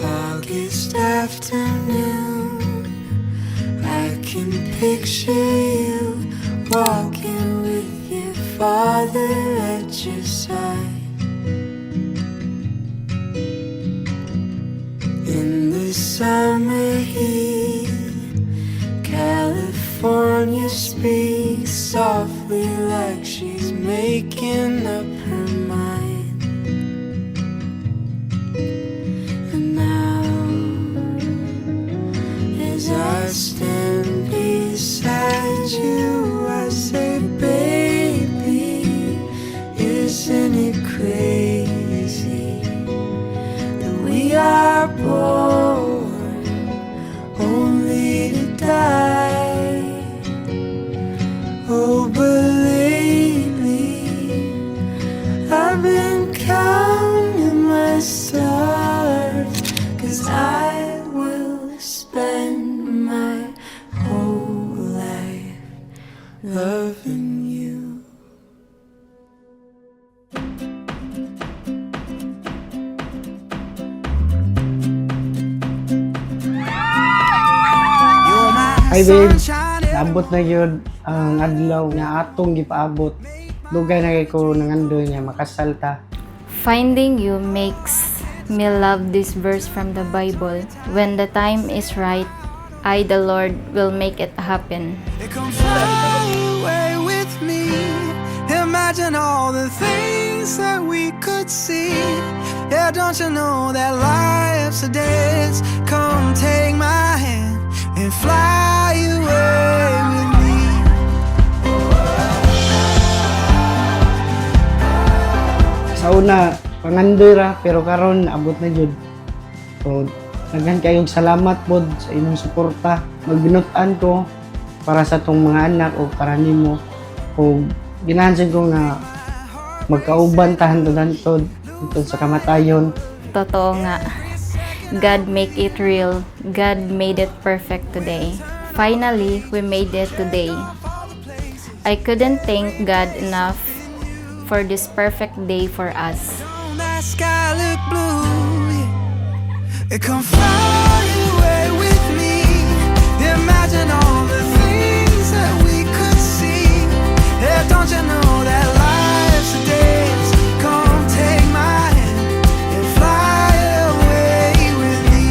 August afternoon, I can picture you walking with your father at your side. In the summer heat, California speaks softly like she's making up her mind. And now, as I stand beside you, I say, baby, isn't it crazy that we are born only to die? Oh, but lately I've been counting my stars, 'cause I will spend my whole life loving you. Ay babe, naabot na yun ang adlaw nga atong gipaabot. Dugay na kay ko nangandoy niya makasalta. Finding you makes me love this verse from the Bible. When the time is right, I, the Lord, will make it happen. Come fly away with me. Imagine all the things that we could see. Yeah, don't you know that life's a dance? Come take my hand and fly away with me. Sa una, pangandoy ra pero karon naabot na jud. So, daghan kayong salamat pod sa inyong suporta. Magbinutan ko para sa tong mga anak o para nimo. O ginahansin ko nga magkauban tahan to sa kamatayon. Totoo nga. God make it real. God made it perfect today. Finally, we made it today. I couldn't thank God enough for this perfect day for us. That sky look blue. It come fly away with me. Imagine all the things that we could see. Yeah, don't you know that life's a dance? Come take my hand and fly away with me.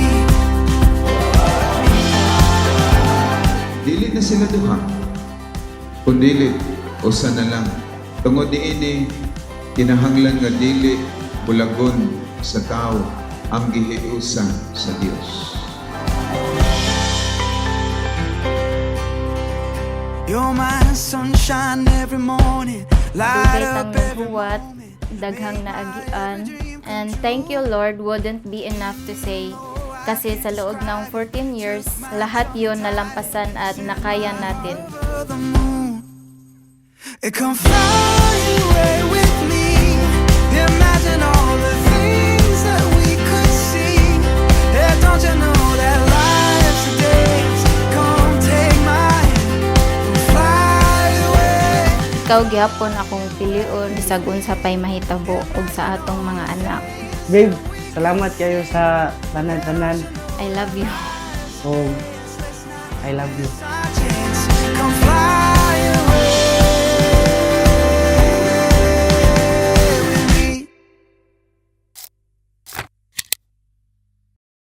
Dili na sila duha. Kung dili, usa na lang. Tungod niini, kinahanglan nga dili bulagon sa tao ang gihiusa sa Dios. You're my sunshine every morning, light Dugay up tang every nahuwat, moment. daghang naagian. And thank you Lord wouldn't be enough to say. Kasi sa loob ng 14 years, lahat yon nalampasan at nakaya natin. The moon, it come fly away with me. Imagine all the things that we could see. Yeah, don't you know that life's a dance? Come take my hand and fly away. Ikaw gyapon akong pilion bisag unsa pay mahitabo ug sa atong mga anak. Babe, salamat kayo sa tanan-tanan. I love you. So, I love you.